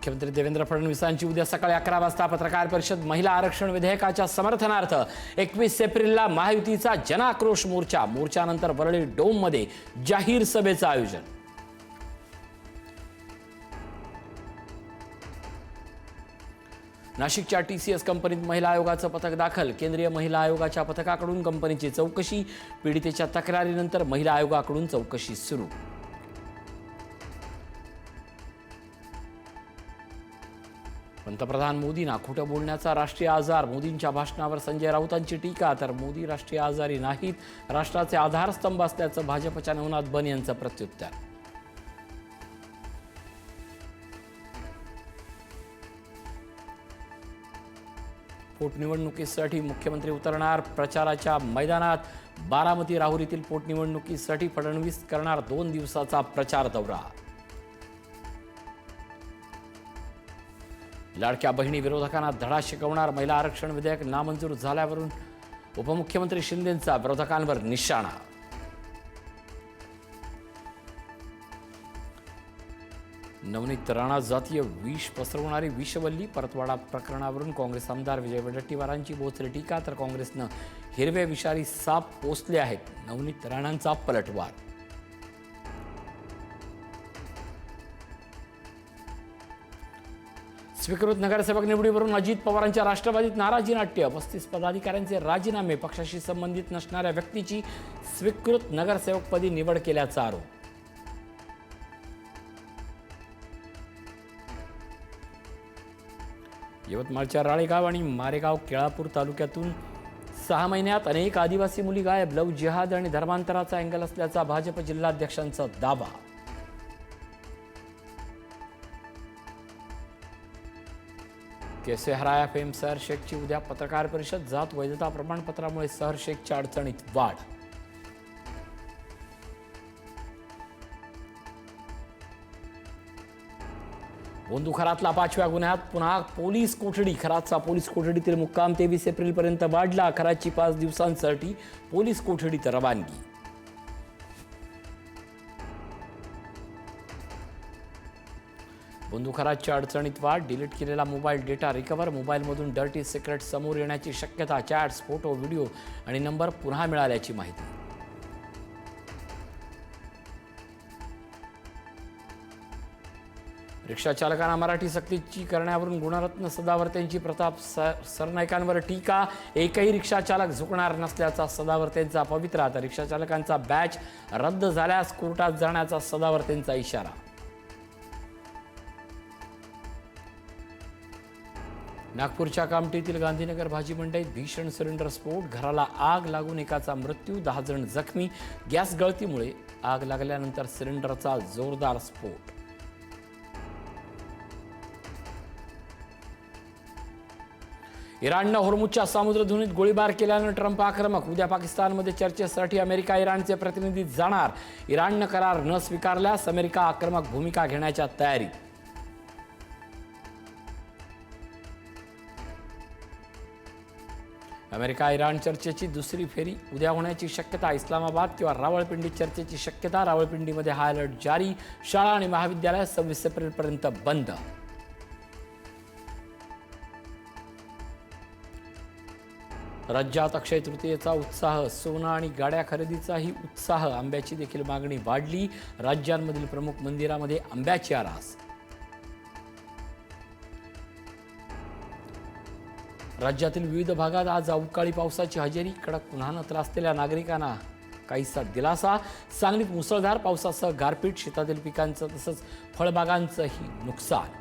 मुख्यमंत्री देवेंद्र फडणवीसांची उद्या सकाळी 11 वाजता पत्रकार परिषद. महिला आरक्षण विधेयकाच्या समर्थनार्थ 21 एप्रिलला महायुतीचा जनाक्रोश मोर्चा. मोर्चानंतर वरळी डोममध्ये जाहीर सभेचं आयोजन. नाशिकच्या TCS कंपनीत महिला आयोगाचं पथक दाखल. केंद्रीय महिला आयोगाच्या पथकाकडून कंपनीची चौकशी. पीडितेच्या तक्रारीनंतर महिला आयोगाकडून चौकशी सुरू. पंतप्रधान मोदींना खोटं बोलण्याचा राष्ट्रीय आजार. मोदींच्या भाषणावर संजय राऊतांची टीका. तर मोदी राष्ट्रीय आजारी नाहीत, राष्ट्राचे आधारस्तंभ असल्याचं भाजपच्या नवनाथ बन यांचं प्रत्युत्तर. पोटनिवडणुकीसाठी मुख्यमंत्री उतरणार प्रचाराच्या मैदानात. बारामती राहुरीतील पोटनिवडणुकीसाठी फडणवीस करणार 2 दिवसाचा प्रचार दौरा. लाडक्या बहिणी विरोधकांना धडा शिकवणार. महिला आरक्षण विधेयक नामंजूर झाल्यावरून उपमुख्यमंत्री शिंदेंचा विरोधकांवर निशाणा. नवनीत राणा जातीय विष पसरवणारी विषवल्ली. परतवाडा प्रकरणावरून काँग्रेस आमदार विजय वडेट्टीवारांची बोचरी टीका. तर काँग्रेसनं हिरवे विषारी साप पोसले आहेत. नवनीत राणांचा पलटवार. स्वीकृत नगरसेवक निवडीवरून अजित पवारांच्या राष्ट्रवादीत नाराजी नाट्य. 35 पदाधिकाऱ्यांचे राजीनामे. पक्षाशी संबंधित नसणाऱ्या व्यक्तीची स्वीकृत नगरसेवकपदी निवड केल्याचा आरोप. यवतमाळच्या राळेगाव आणि मारेगाव केळापूर तालुक्यातून 6 महिन्यात अनेक आदिवासी मुली गायब. लव्ह जिहाद आणि धर्मांतराचा अँगल असल्याचा भाजप जिल्हाध्यक्षांचा दावा. कैसे हराया फेम सहर शेखची उद्या पत्रकार परिषद. जात वैधता प्रमाणपत्रामुळे सहर शेखच्या अडचणीत वाढ. बोंदुखरातला 5व्या गुन्ह्यात पुन्हा पोलीस कोठडी. खरातचा पोलीस कोठडीतील मुक्काम 23 एप्रिलपर्यंत वाढला. खरातची 5 दिवसांसाठी पोलीस कोठडीत रवानगी. बोंदुखरातच्या अडचणीत वाढ. डिलीट केलेला मोबाईल डेटा रिकव्हर. मोबाईलमधून डर्टी सिक्रेट समोर येण्याची शक्यता. चॅट्स, फोटो, व्हिडिओ आणि नंबर पुन्हा मिळाल्याची माहिती. रिक्षा चालकांना मराठी सक्तीची करण्यावरून गुणरत्न सदावर्तेंची प्रताप सरनाईकांवर टीका. एकही रिक्षा चालक झुकणार नसल्याचा सदावर्तेंचा पवित्रा. तर रिक्षा चालकांचा बॅच रद्द झाल्यास कोर्टात जाण्याचा सदावर्तेंचा इशारा. नागपूरच्या कामठीतील गांधीनगर भाजी मंडईत भीषण सिलेंडर स्फोट. घराला आग लागून एकाचा मृत्यू, 10 जण जखमी. गॅस गळतीमुळे आग लागल्यानंतर सिलेंडरचा जोरदार स्फोट. इराणनं होर्मुझच्या सामुद्रधुनीत गोळीबार केल्यानं ट्रम्प आक्रमक. उद्या पाकिस्तानमध्ये चर्चेसाठी अमेरिका इराणचे प्रतिनिधी जाणार. इराणनं करार न स्वीकारल्यास अमेरिका आक्रमक भूमिका घेण्याच्या तयारीत. अमेरिका इराण चर्चेची दुसरी फेरी उद्या होण्याची शक्यता. इस्लामाबाद किंवा रावळपिंडी चर्चेची शक्यता. रावळपिंडीमध्ये हाय अलर्ट जारी. शाळा आणि महाविद्यालय 26 एप्रिलपर्यंत बंद. राज्यात अक्षय तृतीयेचा उत्साह. सोनं आणि गाड्या खरेदीचाही उत्साह. आंब्याची देखील मागणी वाढली. राज्यांमधील प्रमुख मंदिरामध्ये आंब्याची आरास. राज्यातील विविध भागात आज अवकाळी पावसाची हजेरी. कडक उन्हानं त्रासलेल्या नागरिकांना काहीसा दिलासा. सांगलीत मुसळधार पावसासह गारपीट. शेतातील पिकांचं तसंच फळबागांचंही नुकसान.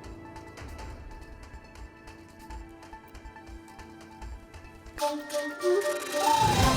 Thank you.